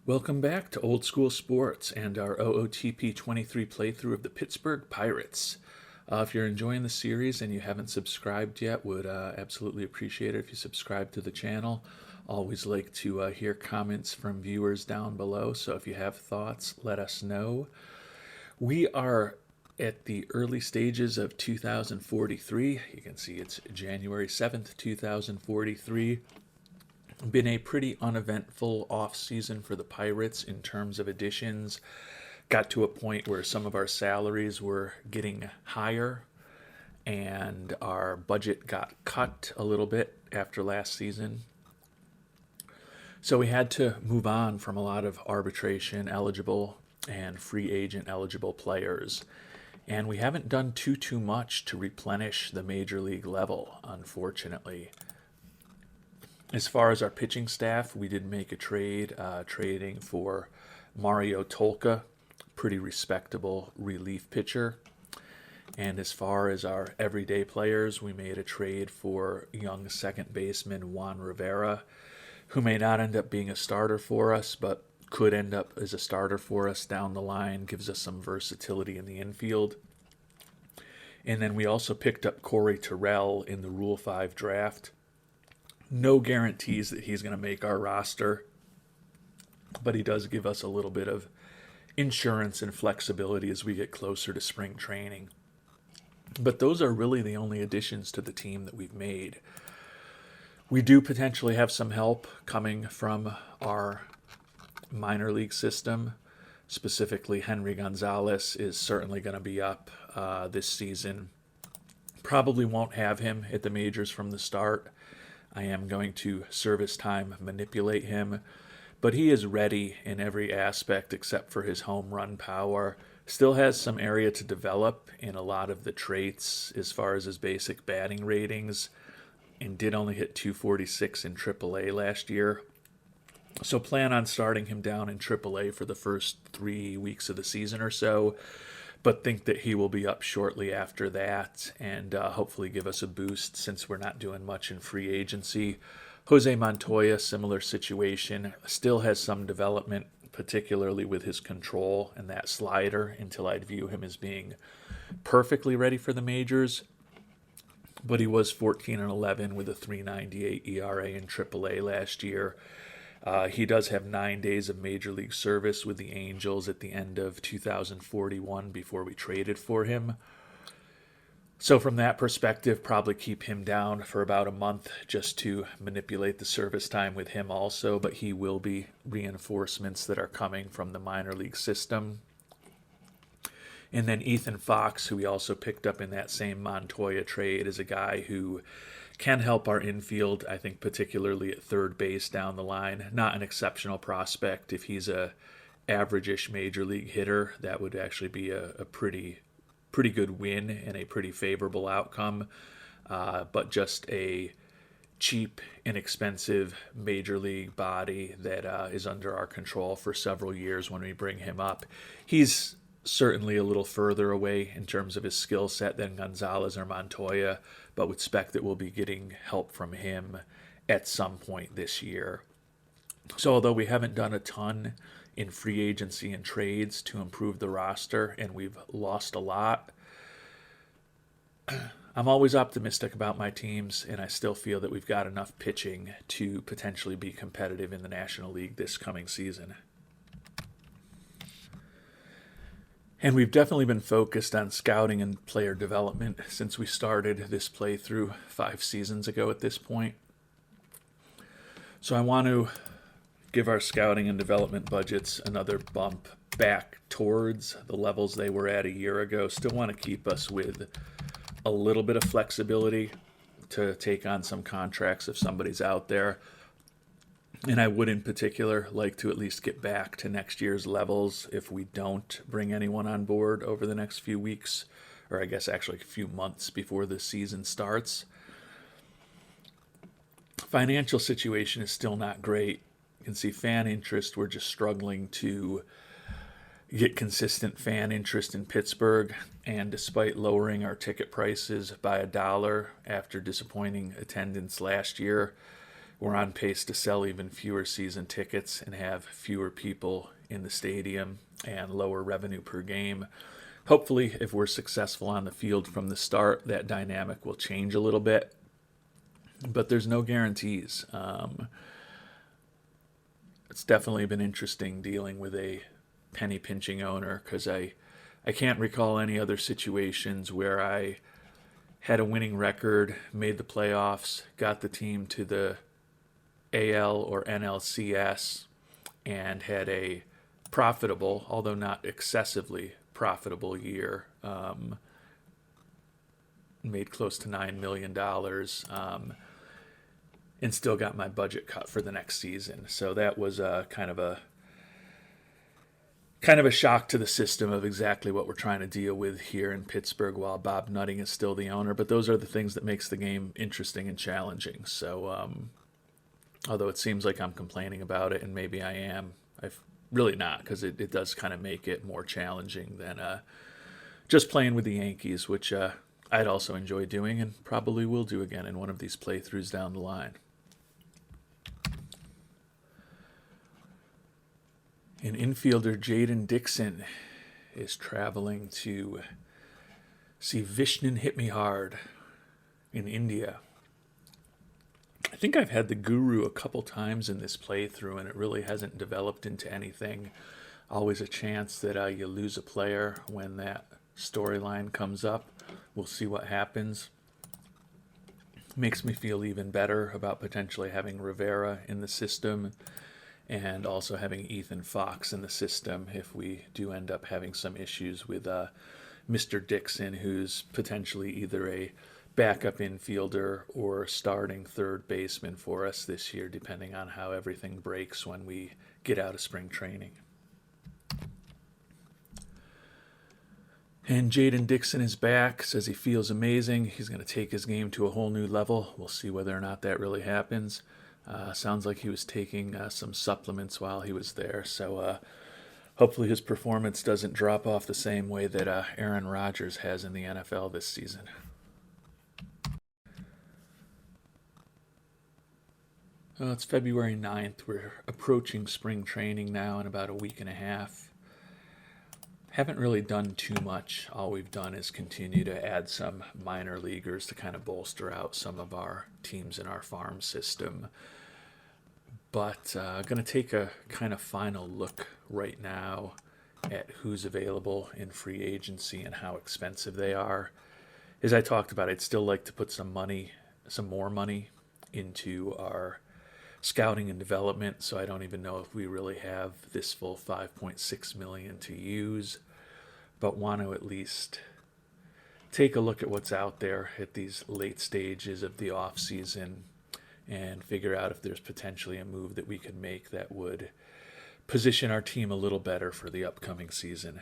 Welcome back to Old School Sports and our OOTP 23 playthrough of the Pittsburgh Pirates. If you're enjoying the series and you haven't subscribed yet, would absolutely appreciate it if you subscribe to the channel. Always like to hear comments from viewers down below, so if you have thoughts, let us know. We are at the early stages of 2043. You can see it's January 7th, 2043. Been a pretty uneventful offseason for the Pirates in terms of additions. Got to a point where some of our salaries were getting higher and our budget got cut a little bit after last season. So we had to move on from a lot of arbitration eligible and free agent eligible players. And we haven't done too much to replenish the major league level, unfortunately. As far as our pitching staff, we did make a trade, trading for Mario Tolka, pretty respectable relief pitcher. And as far as our everyday players, we made a trade for young second baseman Juan Rivera, who may not end up being a starter for us, but could end up as a starter for us down the line, gives us some versatility in the infield. And then we also picked up Corey Terrell in the Rule 5 draft. No guarantees that he's going to make our roster, but he does give us a little bit of insurance and flexibility as we get closer to spring training. But those are really the only additions to the team that we've made. We do potentially have some help coming from our minor league system. Specifically, Henry Gonzalez is certainly going to be up this season. Probably won't have him at the majors from the start. I am going to service time manipulate him, but he is ready in every aspect except for his home run power. Still has some area to develop in a lot of the traits as far as his basic batting ratings, and did only hit 246 in AAA last year. So plan on starting him down in AAA for the first 3 weeks of the season or so, but think that he will be up shortly after that and hopefully give us a boost since we're not doing much in free agency. Jose Montoya, similar situation, still has some development, particularly with his control and that slider, until I'd view him as being perfectly ready for the majors. But he was 14-11 with a 3.98 ERA in AAA last year. He does have 9 days of major league service with the Angels at the end of 2041 before we traded for him. So from that perspective, probably keep him down for about a month just to manipulate the service time with him also, but he will be reinforcements that are coming from the minor league system. And then Ethan Fox, who we also picked up in that same Montoya trade, is a guy who can help our infield, I think particularly at third base down the line. Not an exceptional prospect. If he's a average-ish major league hitter, that would actually be a pretty good win and a pretty favorable outcome. But just a cheap, inexpensive major league body that is under our control for several years when we bring him up. He's certainly a little further away in terms of his skill set than Gonzalez or Montoya, but would expect that we'll be getting help from him at some point this year. So although we haven't done a ton in free agency and trades to improve the roster, and we've lost a lot, I'm always optimistic about my teams, and I still feel that we've got enough pitching to potentially be competitive in the National League this coming season. And we've definitely been focused on scouting and player development since we started this playthrough 5 seasons ago at this point. So I want to give our scouting and development budgets another bump back towards the levels they were at a year ago. Still want to keep us with a little bit of flexibility to take on some contracts if somebody's out there. And I would in particular like to at least get back to next year's levels if we don't bring anyone on board over the next few weeks, or I guess actually a few months before the season starts. Financial situation is still not great. You can see fan interest. We're just struggling to get consistent fan interest in Pittsburgh, and despite lowering our ticket prices by $1 after disappointing attendance last year, we're on pace to sell even fewer season tickets and have fewer people in the stadium and lower revenue per game. Hopefully, if we're successful on the field from the start, that dynamic will change a little bit. But there's no guarantees. It's definitely been interesting dealing with a penny pinching owner, because I can't recall any other situations where I had a winning record, made the playoffs, got the team to the AL or NLCS, and had a profitable, although not excessively profitable year. Made close to $9 million, and still got my budget cut for the next season. So that was kind of a shock to the system of exactly what we're trying to deal with here in Pittsburgh while Bob Nutting is still the owner. But those are the things that makes the game interesting and challenging. So although it seems like I'm complaining about it, and maybe I am, I've really not, because it does kind of make it more challenging than just playing with the Yankees, which I'd also enjoy doing and probably will do again in one of these playthroughs down the line. An infielder, Jaden Dixon, is traveling to see Vishnu Hit Me Hard in India. I think I've had the Guru a couple times in this playthrough, and it really hasn't developed into anything. Always a chance that you lose a player when that storyline comes up. We'll see what happens. Makes me feel even better about potentially having Rivera in the system, and also having Ethan Fox in the system if we do end up having some issues with Mr. Dixon, who's potentially either a backup infielder or starting third baseman for us this year, depending on how everything breaks when we get out of spring training. And Jaden Dixon is back, says he feels amazing. He's going to take his game to a whole new level. We'll see whether or not that really happens. Sounds like he was taking some supplements while he was there, so hopefully his performance doesn't drop off the same way that Aaron Rodgers has in the NFL this season. Well, it's February 9th. We're approaching spring training now in about a week and a half. Haven't really done too much. All we've done is continue to add some minor leaguers to kind of bolster out some of our teams in our farm system. But going to take a kind of final look right now at who's available in free agency and how expensive they are. As I talked about, I'd still like to put some more money into our scouting and development, so I don't even know if we really have this full $5.6 million to use, but want to at least take a look at what's out there at these late stages of the offseason and figure out if there's potentially a move that we could make that would position our team a little better for the upcoming season.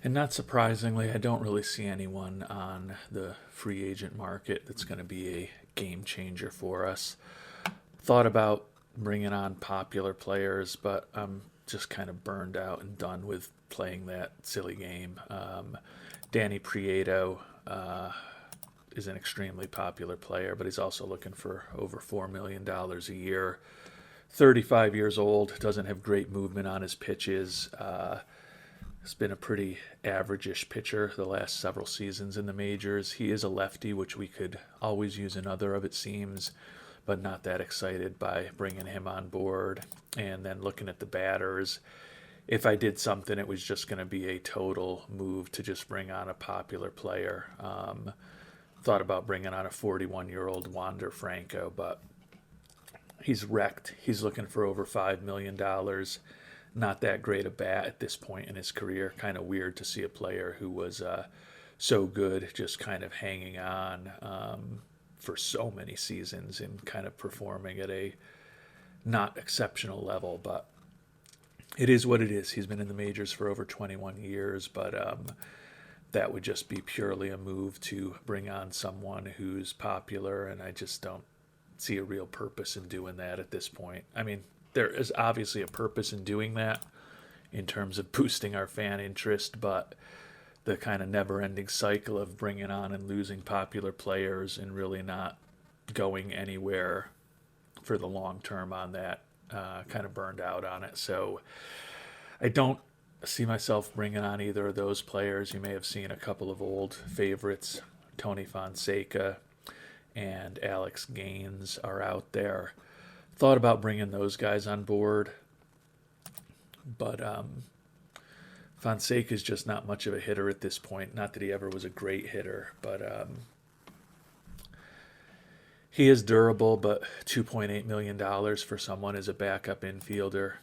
And not surprisingly, I don't really see anyone on the free agent market that's going to be a game changer for us. Thought about bringing on popular players, but I'm just kind of burned out and done with playing that silly game. Danny Prieto is an extremely popular player, but he's also looking for over $4 million a year. 35 years old, doesn't have great movement on his pitches. He's been a pretty average-ish pitcher the last several seasons in the majors. He is a lefty, which we could always use another of, it seems, but not that excited by bringing him on board. And then looking at the batters, if I did something, it was just going to be a total move to just bring on a popular player. Thought about bringing on a 41-year-old Wander Franco, but he's wrecked. He's looking for over $5 million. Not that great a bat at this point in his career. Kind of weird to see a player who was so good just kind of hanging on for so many seasons and kind of performing at a not exceptional level. But it is what it is. He's been in the majors for over 21 years, but that would just be purely a move to bring on someone who's popular, and I just don't see a real purpose in doing that at this point. I mean, there is obviously a purpose in doing that in terms of boosting our fan interest, but the kind of never-ending cycle of bringing on and losing popular players and really not going anywhere for the long term on that. Kind of burned out on it. So I don't see myself bringing on either of those players. You may have seen a couple of old favorites. Tony Fonseca and Alex Gaines are out there. Thought about bringing those guys on board, but Fonseca is just not much of a hitter at this point. Not that he ever was a great hitter, but he is durable. But $2.8 million for someone as a backup infielder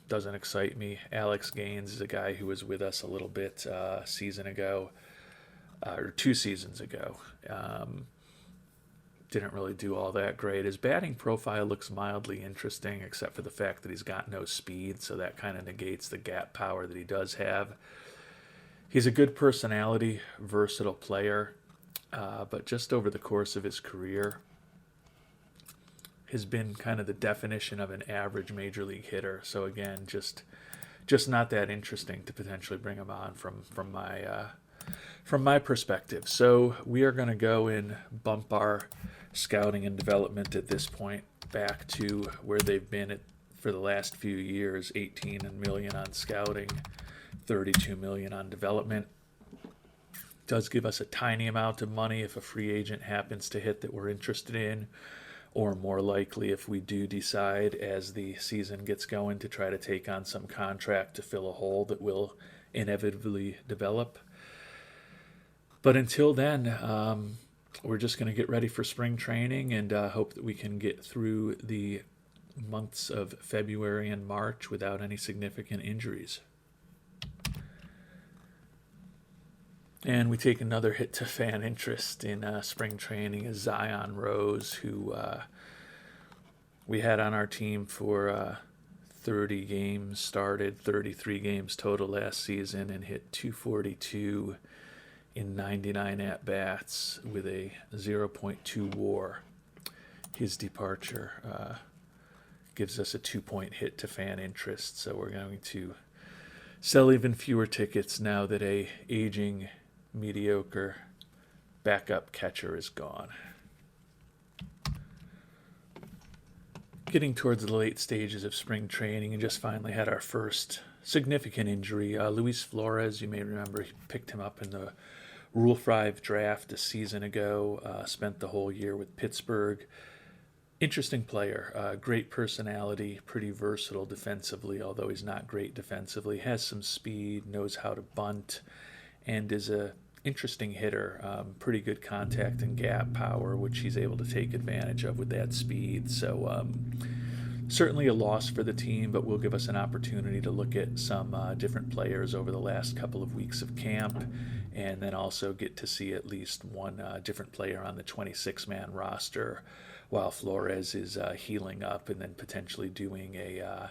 doesn't excite me. Alex Gaines is a guy who was with us a little bit season ago, or 2 seasons ago. Didn't really do all that great. His batting profile looks mildly interesting, except for the fact that he's got no speed, so that kind of negates the gap power that he does have. He's a good personality, versatile player, but just over the course of his career has been kind of the definition of an average major league hitter. So again, just not that interesting to potentially bring him on from my perspective. So we are going to go and bump our scouting and development at this point back to where they've been for the last few years. 18 million on scouting, 32 million on development. Does give us a tiny amount of money if a free agent happens to hit that we're interested in, or more likely if we do decide as the season gets going to try to take on some contract to fill a hole that will inevitably develop. But until then, we're just going to get ready for spring training and hope that we can get through the months of February and March without any significant injuries. And we take another hit to fan interest in spring training is Zion Rose, who we had on our team for 30 games started, 33 games total last season, and hit .242 in 99 at-bats with a 0.2 WAR. His departure gives us a 2-point hit to fan interest, so we're going to sell even fewer tickets now that a aging, mediocre backup catcher is gone. Getting towards the late stages of spring training and just finally had our first significant injury. Luis Flores, you may remember, he picked him up in the Rule 5 draft a season ago, spent the whole year with Pittsburgh. Interesting player, great personality, pretty versatile defensively, although he's not great defensively. Has some speed, knows how to bunt, and is a interesting hitter. Pretty good contact and gap power, which he's able to take advantage of with that speed. So certainly a loss for the team, but will give us an opportunity to look at some different players over the last couple of weeks of camp, and then also get to see at least one different player on the 26-man roster while Flores is healing up, and then potentially doing a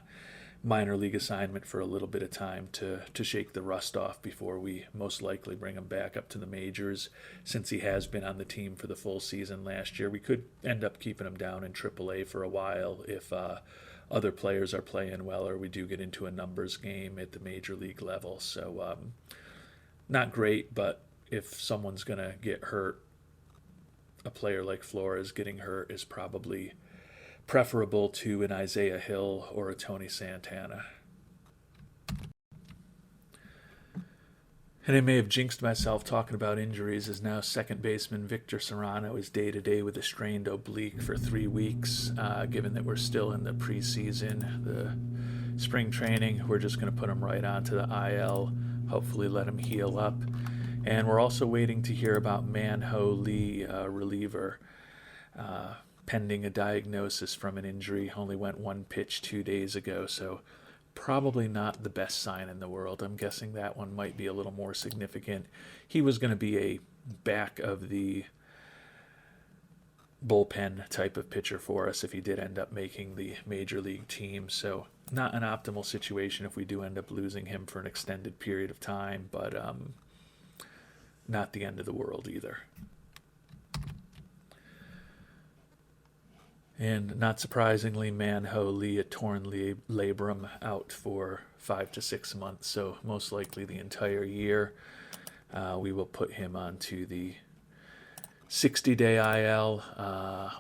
minor league assignment for a little bit of time to shake the rust off before we most likely bring him back up to the majors. Since he has been on the team for the full season last year, we could end up keeping him down in AAA for a while if other players are playing well, or we do get into a numbers game at the major league level. So not great, but if someone's going to get hurt, a player like Flores getting hurt is probably preferable to an Isaiah Hill or a Tony Santana. And I may have jinxed myself talking about injuries, as now second baseman Victor Serrano is day-to-day with a strained oblique for 3 weeks. Given that we're still in the preseason, the spring training, we're just going to put him right onto the IL, hopefully let him heal up. And we're also waiting to hear about Man-Ho Lee, reliever, pending a diagnosis from an injury. Only went 1 pitch 2 days ago, so probably not the best sign in the world. I'm guessing that one might be a little more significant. He was going to be a back of the bullpen type of pitcher for us if he did end up making the major league team, so not an optimal situation if we do end up losing him for an extended period of time, but not the end of the world either. And not surprisingly, Man-Ho Lee, a torn labrum, out for 5 to 6 months, so most likely the entire year. We will put him onto the 60-day IL.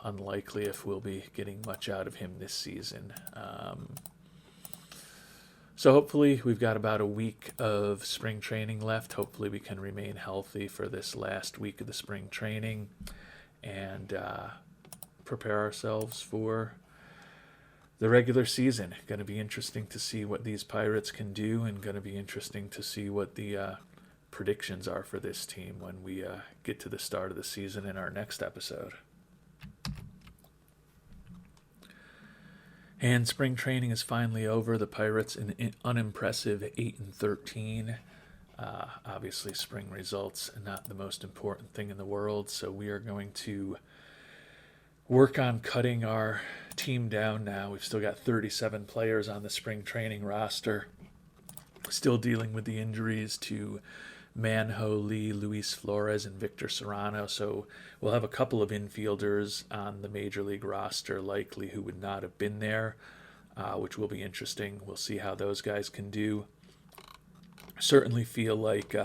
Unlikely if we'll be getting much out of him this season. So hopefully we've got about a week of spring training left. Hopefully we can remain healthy for this last week of the spring training and prepare ourselves for the regular season. Going to be interesting to see what these Pirates can do, and going to be interesting to see what the predictions are for this team when we get to the start of the season in our next episode. And spring training is finally over. The Pirates an unimpressive 8-13. Obviously, spring results are not the most important thing in the world, so we are going to work on cutting our team down now. We've still got 37 players on the spring training roster. Still dealing with the injuries to Manho, Lee, Luis Flores, and Victor Serrano. So we'll have a couple of infielders on the Major League roster likely who would not have been there, which will be interesting. We'll see how those guys can do. Certainly feel like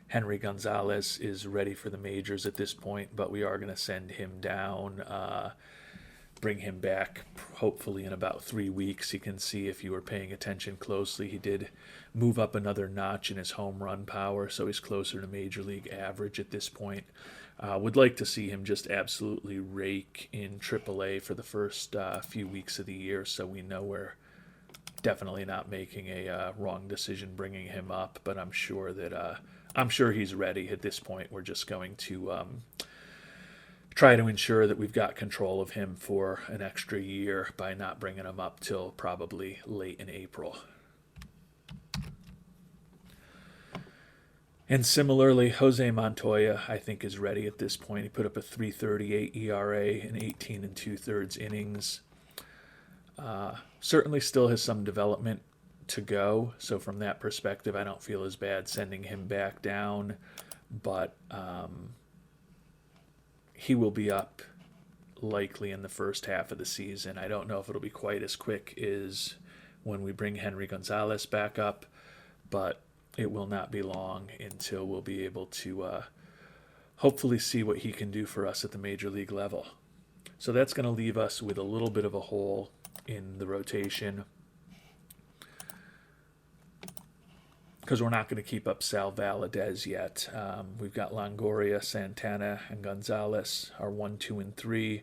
Henry Gonzalez is ready for the majors at this point, but we are going to send him down, bring him back hopefully in about 3 weeks. You can see if you were paying attention closely, he did move up another notch in his home run power, so he's closer to Major League average at this point. Would like to see him just absolutely rake in AAA for the first few weeks of the year, so we know we're definitely not making a wrong decision bringing him up, but I'm sure he's ready at this point. We're just going to try to ensure that we've got control of him for an extra year by not bringing him up till probably late in April. And similarly, Jose Montoya, I think, is ready at this point. He put up a 3.38 ERA in 18 2/3 innings. Certainly still has some development to go. So from that perspective, I don't feel as bad sending him back down. But he will be up likely in the first half of the season. I don't know if it'll be quite as quick as when we bring Henry Gonzalez back up, but it will not be long until we'll be able to hopefully see what he can do for us at the Major League level. So that's going to leave us with a little bit of a hole in the rotation because we're not going to keep up Sal Valadez yet. We've got Longoria, Santana, and Gonzalez, our 1, 2, and 3.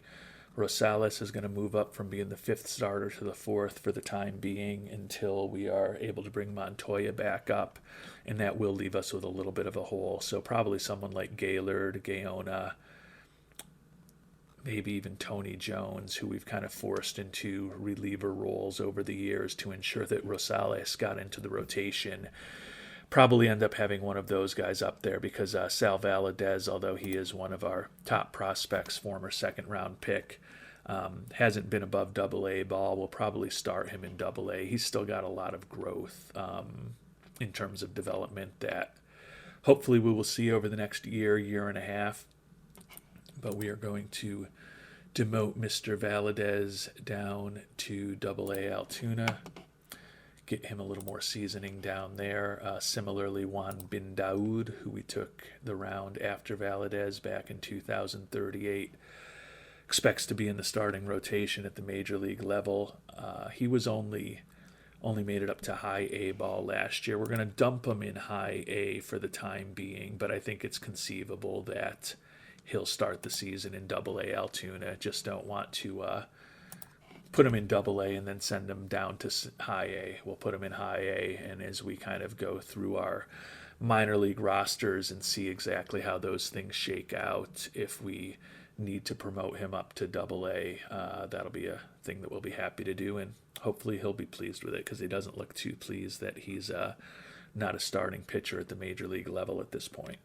Rosales is going to move up from being the 5th starter to the 4th for the time being until we are able to bring Montoya back up, and that will leave us with a little bit of a hole. So probably someone like Gaylord, Gaona, maybe even Tony Jones, who we've kind of forced into reliever roles over the years to ensure that Rosales got into the rotation. Probably end up having one of those guys up there because Sal Valadez, although he is one of our top prospects, former second-round pick, hasn't been above AA ball. We'll probably start him in AA. He's still got a lot of growth in terms of development that hopefully we will see over the next year, year and a half. But we are going to demote Mr. Valadez down to AA Altoona, get him a little more seasoning down there. Similarly, Juan Bin Daoud, who we took the round after Valadez back in 2038, expects to be in the starting rotation at the Major League level. He was only made it up to high A ball last year. We're going to dump him in high A for the time being, but I think it's conceivable that he'll start the season in AA Altoona. Just don't want to put him in AA and then send him down to high A. We'll put him in high A, and as we kind of go through our minor league rosters and see exactly how those things shake out, if we need to promote him up to AA, that'll be a thing that we'll be happy to do, and hopefully he'll be pleased with it because he doesn't look too pleased that he's not a starting pitcher at the Major League level at this point.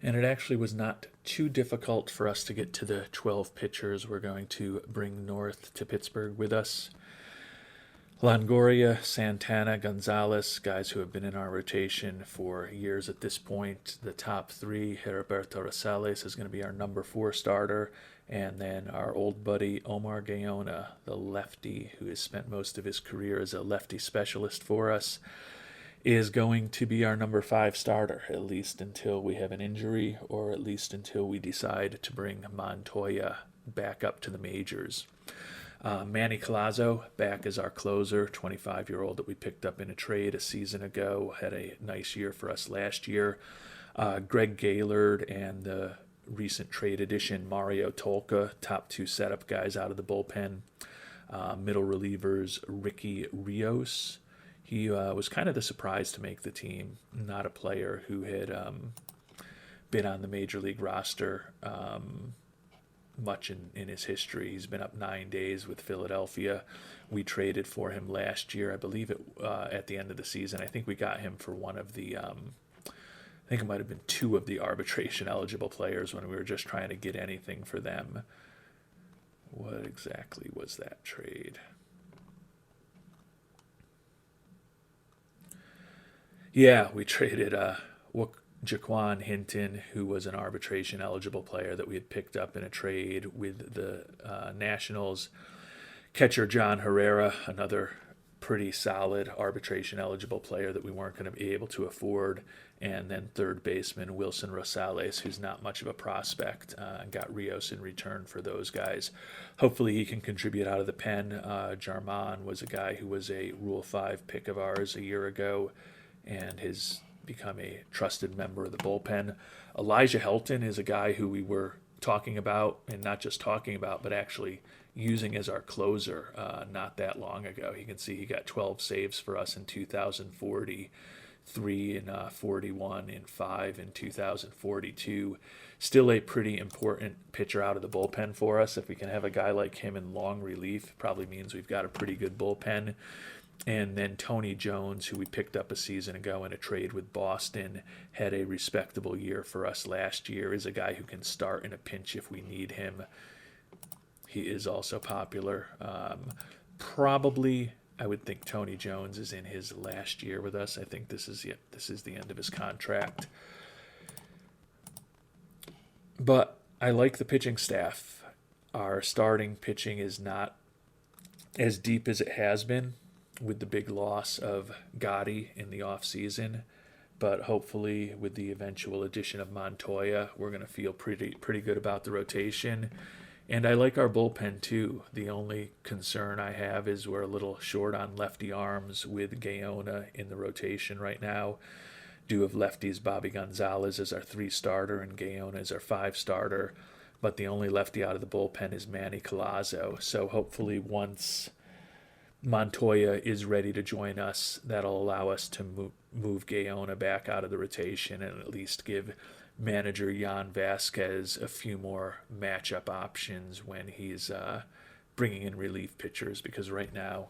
And it actually was not too difficult for us to get to the 12 pitchers we're going to bring north to Pittsburgh with us. Longoria, Santana, Gonzalez, guys who have been in our rotation for years at this point. The top 3, Heriberto Rosales is going to be our number 4 starter. And then our old buddy Omar Gaona, the lefty, who has spent most of his career as a lefty specialist for us, is going to be our number 5 starter, at least until we have an injury or at least until we decide to bring Montoya back up to the majors. Manny Collazo back as our closer, 25-year-old that we picked up in a trade a season ago, had a nice year for us last year. Greg Gaylord and the recent trade addition Mario Tolka, top 2 setup guys out of the bullpen. Middle relievers Ricky Rios. He was kind of the surprise to make the team, not a player who had been on the major league roster much in his history. He's been up 9 days with Philadelphia. We traded for him last year, I believe at the end of the season. I think we got him for one of the, I think it might have been 2 of the arbitration eligible players when we were just trying to get anything for them. What exactly was that trade? Yeah, we traded Jaquan Hinton, who was an arbitration eligible player that we had picked up in a trade with the Nationals. Catcher John Herrera, another pretty solid arbitration eligible player that we weren't going to be able to afford. And then third baseman Wilson Rosales, who's not much of a prospect, and got Rios in return for those guys. Hopefully he can contribute out of the pen. Jarman was a guy who was a Rule 5 pick of ours a year ago and has become a trusted member of the bullpen. Elijah Helton is a guy who we were talking about, and not just talking about, but actually using as our closer not that long ago. You can see he got 12 saves for us in 2040, 3 in 41, in 5 in 2042. Still a pretty important pitcher out of the bullpen for us. If we can have a guy like him in long relief, it probably means we've got a pretty good bullpen. And then Tony Jones, who we picked up a season ago in a trade with Boston, had a respectable year for us last year, is a guy who can start in a pinch if we need him. He is also popular. Probably, I would think Tony Jones is in his last year with us. I think this is the end of his contract. But I like the pitching staff. Our starting pitching is not as deep as it has been, with the big loss of Gotti in the offseason. But hopefully with the eventual addition of Montoya, we're going to feel pretty good about the rotation. And I like our bullpen too. The only concern I have is we're a little short on lefty arms with Gaona in the rotation right now. Do have lefties Bobby Gonzalez as our 3 starter and Gaona as our 5 starter. But the only lefty out of the bullpen is Manny Collazo. So hopefully once Montoya is ready to join us, that'll allow us to move Gaona back out of the rotation and at least give manager Jan Vasquez a few more matchup options when he's bringing in relief pitchers, because right now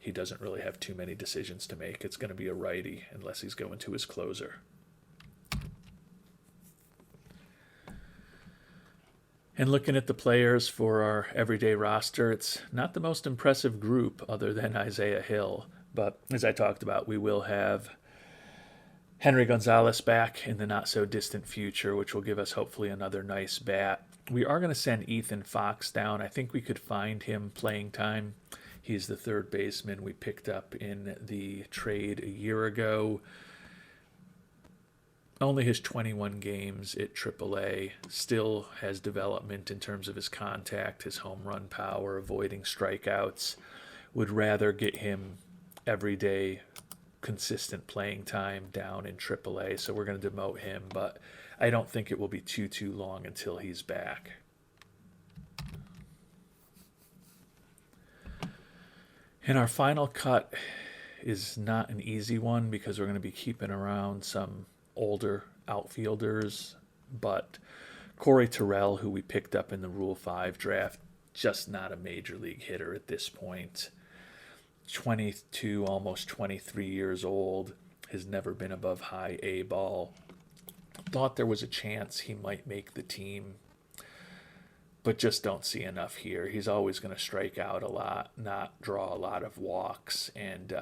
he doesn't really have too many decisions to make. It's going to be a righty unless he's going to his closer. And looking at the players for our everyday roster, it's not the most impressive group other than Isaiah Hill. But as I talked about, we will have Henry Gonzalez back in the not-so-distant future, which will give us hopefully another nice bat. We are going to send Ethan Fox down. I think we could find him playing time. He's the third baseman we picked up in the trade a year ago. Only his 21 games at AAA, still has development in terms of his contact, his home run power, avoiding strikeouts. Would rather get him everyday consistent playing time down in AAA, so we're going to demote him, but I don't think it will be too long until he's back. And our final cut is not an easy one because we're going to be keeping around some older outfielders, but Corey Terrell, who we picked up in the Rule 5 draft, just not a major league hitter at this point. 22, almost 23 years old, has never been above high A ball. Thought there was a chance he might make the team, but just don't see enough here. He's always going to strike out a lot, not draw a lot of walks, and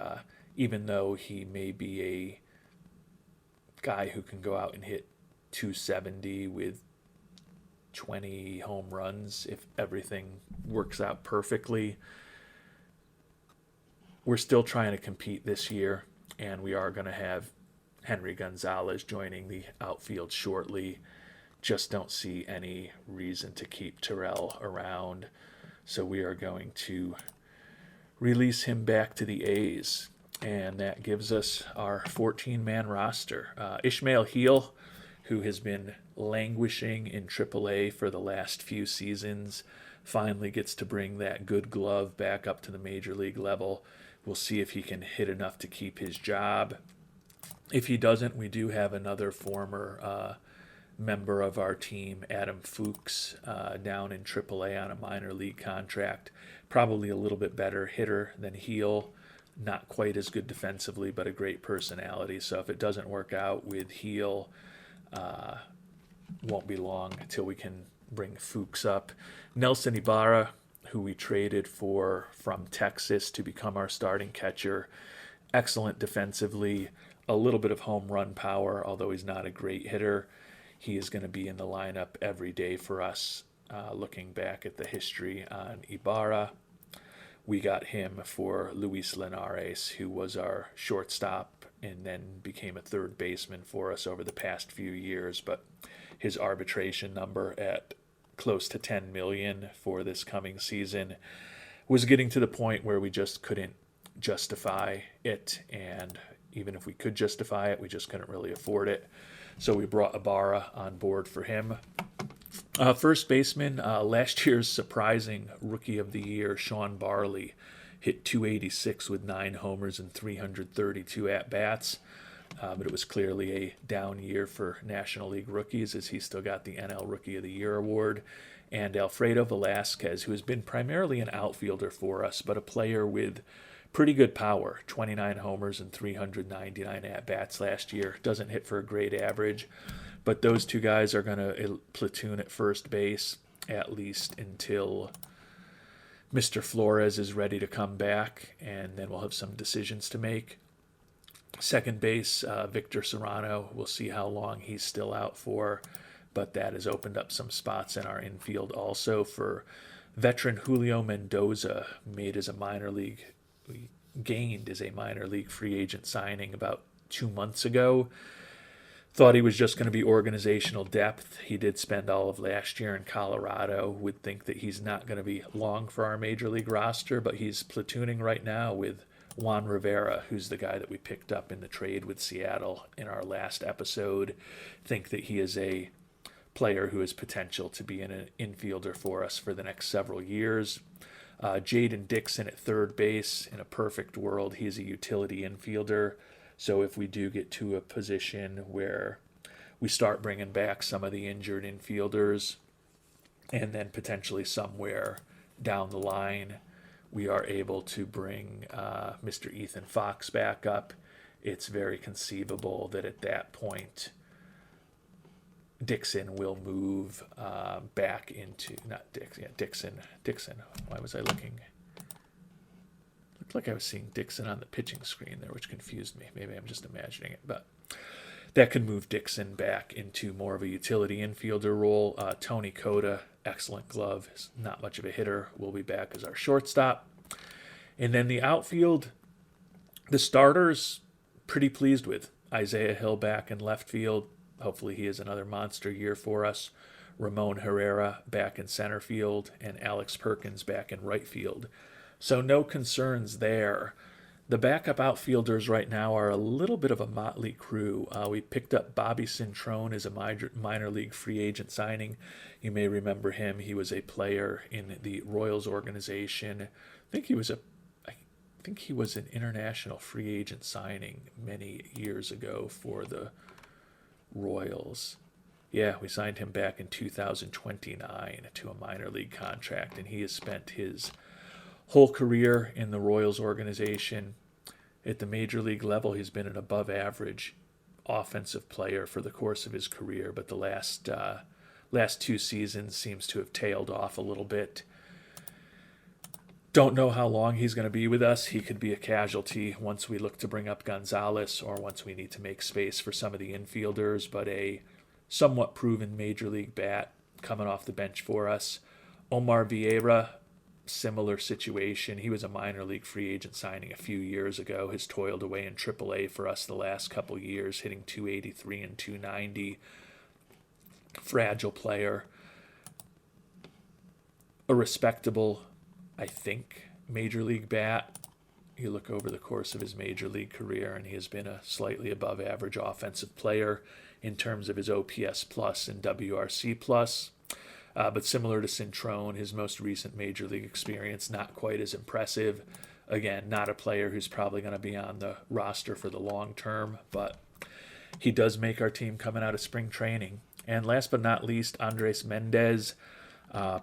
even though he may be a guy who can go out and hit 270 with 20 home runs if everything works out perfectly, we're still trying to compete this year. and we are going to have Henry Gonzalez joining the outfield shortly. Just don't see any reason to keep Terrell around, so we are going to release him back to the A's, and that gives us our 14-man roster. Ishmael Heel, who has been languishing in AAA for the last few seasons, finally gets to bring that good glove back up to the major league level. We'll see if he can hit enough to keep his job. If he doesn't, we do have another former member of our team, Adam Fuchs, down in AAA on a minor league contract. Probably a little bit better hitter than Heel. Not quite as good defensively, but a great personality. So if it doesn't work out with Heel, won't be long until we can bring Fuchs up. Nelson Ibarra, who we traded for from Texas to become our starting catcher. Excellent defensively, a little bit of home run power, although he's not a great hitter. He is going to be in the lineup every day for us. Looking back at the history on Ibarra, we got him for Luis Linares, who was our shortstop and then became a third baseman for us over the past few years. But his arbitration number at close to $10 million for this coming season was getting to the point where we just couldn't justify it, and even if we could justify it, we just couldn't really afford it. So we brought Ibarra on board for him. First baseman, last year's surprising Rookie of the Year, Sean Barley, hit .286 with 9 homers and 332 at-bats. But it was clearly a down year for National League rookies, as he still got the NL Rookie of the Year award. And Alfredo Velasquez, who has been primarily an outfielder for us, but a player with pretty good power, 29 homers and 399 at-bats last year. Doesn't hit for a great average, but those two guys are going to platoon at first base at least until Mr. Flores is ready to come back, and then we'll have some decisions to make. Second base, Victor Serrano. We'll see how long he's still out for, but that has opened up some spots in our infield also for veteran Julio Mendoza, gained as a minor league free agent signing about 2 months ago. Thought he was just going to be organizational depth. He did spend all of last year in Colorado. Would think that he's not going to be long for our major league roster, but he's platooning right now with Juan Rivera, who's the guy that we picked up in the trade with Seattle in our last episode. Think that he is a player who has potential to be an infielder for us for the next several years. Jaden Dixon at third base. In a perfect world, he's a utility infielder. So if we do get to a position where we start bringing back some of the injured infielders, and then potentially somewhere down the line we are able to bring Mr. Ethan Fox back up, it's very conceivable that at that point Dixon will move back into, Dixon. Why was I looking? Looked like I was seeing Dixon on the pitching screen there, which confused me. Maybe I'm just imagining it, but that could move Dixon back into more of a utility infielder role. Tony Cota, excellent glove, is not much of a hitter, will be back as our shortstop. And then the outfield, the starters, pretty pleased with. Isaiah Hill back in left field. Hopefully he is another monster year for us. Ramon Herrera back in center field, and Alex Perkins back in right field. So no concerns there. The backup outfielders right now are a little bit of a motley crew. We picked up Bobby Cintrone as a minor league free agent signing. You may remember him. He was a player in the Royals organization. I think he was an international free agent signing many years ago for the Royals. Yeah, we signed him back in 2029 to a minor league contract, and he has spent his whole career in the Royals organization. At the major league level, he's been an above average offensive player for the course of his career, but the last 2 seasons seems to have tailed off a little bit. Don't know how long he's going to be with us. He could be a casualty once we look to bring up Gonzalez or once we need to make space for some of the infielders, but a somewhat proven major league bat coming off the bench for us. Omar Vieira, similar situation. He was a minor league free agent signing a few years ago, has toiled away in AAA for us the last couple years, hitting 283 and 290. Fragile player. A respectable, I think, major league bat. You look over the course of his major league career, and he has been a slightly above average offensive player in terms of his OPS plus and WRC plus. But similar to Cintrone, his most recent major league experience, not quite as impressive. Again, not a player who's probably going to be on the roster for the long term, but he does make our team coming out of spring training. And last but not least, Andres Mendez,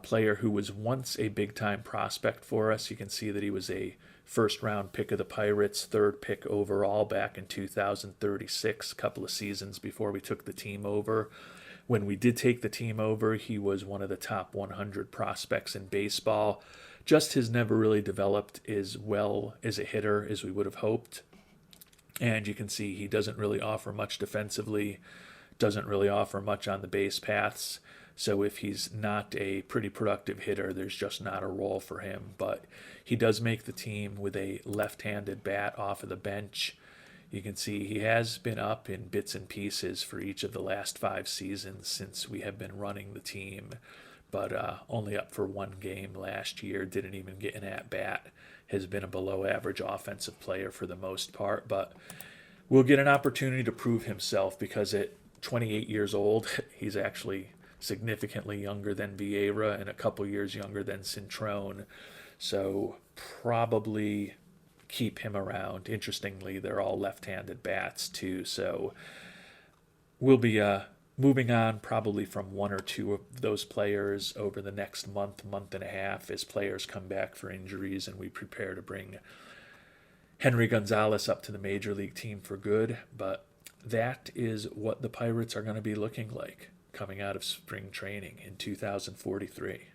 player who was once a big-time prospect for us. You can see that he was a first-round pick of the Pirates, third pick overall back in 2036, a couple of seasons before we took the team over. When we did take the team over, he was one of the top 100 prospects in baseball. Just has never really developed as well as a hitter as we would have hoped. And you can see he doesn't really offer much defensively, doesn't really offer much on the base paths. So if he's not a pretty productive hitter, there's just not a role for him. But he does make the team with a left-handed bat off of the bench. You can see he has been up in bits and pieces for each of the last 5 seasons since we have been running the team, but only up for 1 game last year, didn't even get an at-bat, has been a below-average offensive player for the most part, but will get an opportunity to prove himself because at 28 years old, he's actually significantly younger than Vieira and a couple years younger than Cintrone, so probably keep him around. Interestingly, they're all left-handed bats too, so we'll be moving on probably from 1 or 2 of those players over the next month and a half as players come back for injuries and we prepare to bring Henry Gonzalez up to the major league team for good. But that is what the Pirates are going to be looking like coming out of spring training in 2043.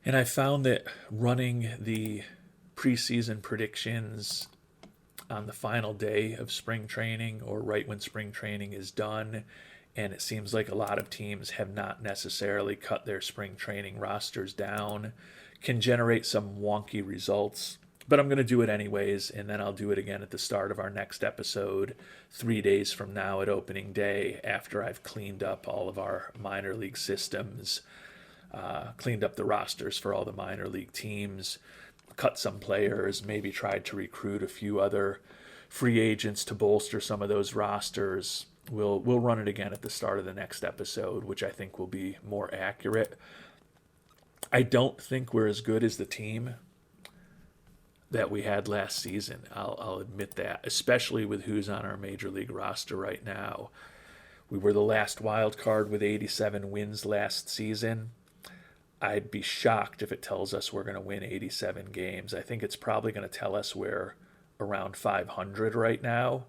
And I found that running the preseason predictions on the final day of spring training or right when spring training is done, and it seems like a lot of teams have not necessarily cut their spring training rosters down, can generate some wonky results. But I'm going to do it anyways, and then I'll do it again at the start of our next episode 3 days from now at opening day after I've cleaned up all of our minor league systems, cleaned up the rosters for all the minor league teams, cut some players, maybe tried to recruit a few other free agents to bolster some of those rosters. We'll run it again at the start of the next episode, which I think will be more accurate. I don't think we're as good as the team that we had last season. I'll admit that, especially with who's on our major league roster right now. We were the last wild card with 87 wins last season. I'd be shocked if it tells us we're going to win 87 games. I think it's probably going to tell us we're around 500 right now.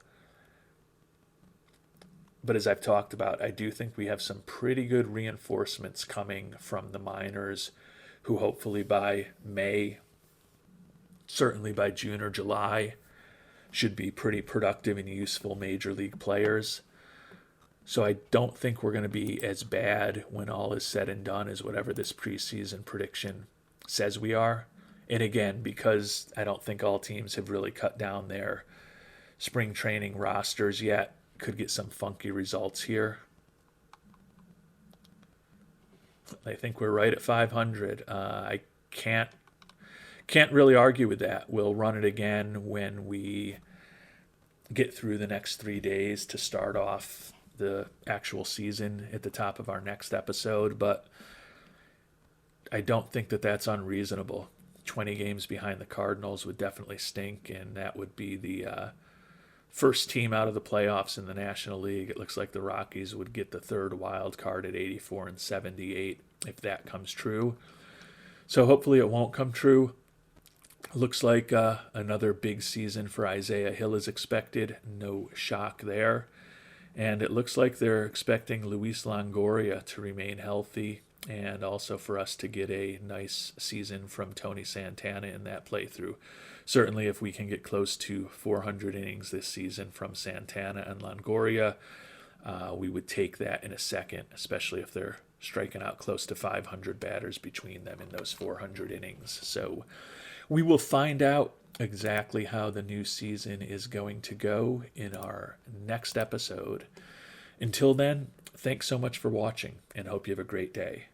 But as I've talked about, I do think we have some pretty good reinforcements coming from the minors who hopefully by May, certainly by June or July, should be pretty productive and useful major league players. So I don't think we're going to be as bad when all is said and done as whatever this preseason prediction says we are. And again, because I don't think all teams have really cut down their spring training rosters yet, could get some funky results here. I think we're right at 500. I can't really argue with that. We'll run it again when we get through the next 3 days to start off the actual season at the top of our next episode, but I don't think that that's unreasonable. 20 games behind the Cardinals would definitely stink, and that would be the first team out of the playoffs in the National League. It looks like the Rockies would get the third wild card at 84 and 78 if that comes true. So hopefully it won't come true. Looks like another big season for Isaiah Hill is expected. No shock there. And it looks like they're expecting Luis Longoria to remain healthy and also for us to get a nice season from Tony Santana in that playthrough. Certainly if we can get close to 400 innings this season from Santana and Longoria, we would take that in a second, especially if they're striking out close to 500 batters between them in those 400 innings. So we will find out exactly how the new season is going to go in our next episode. Until then, thanks so much for watching, and hope you have a great day.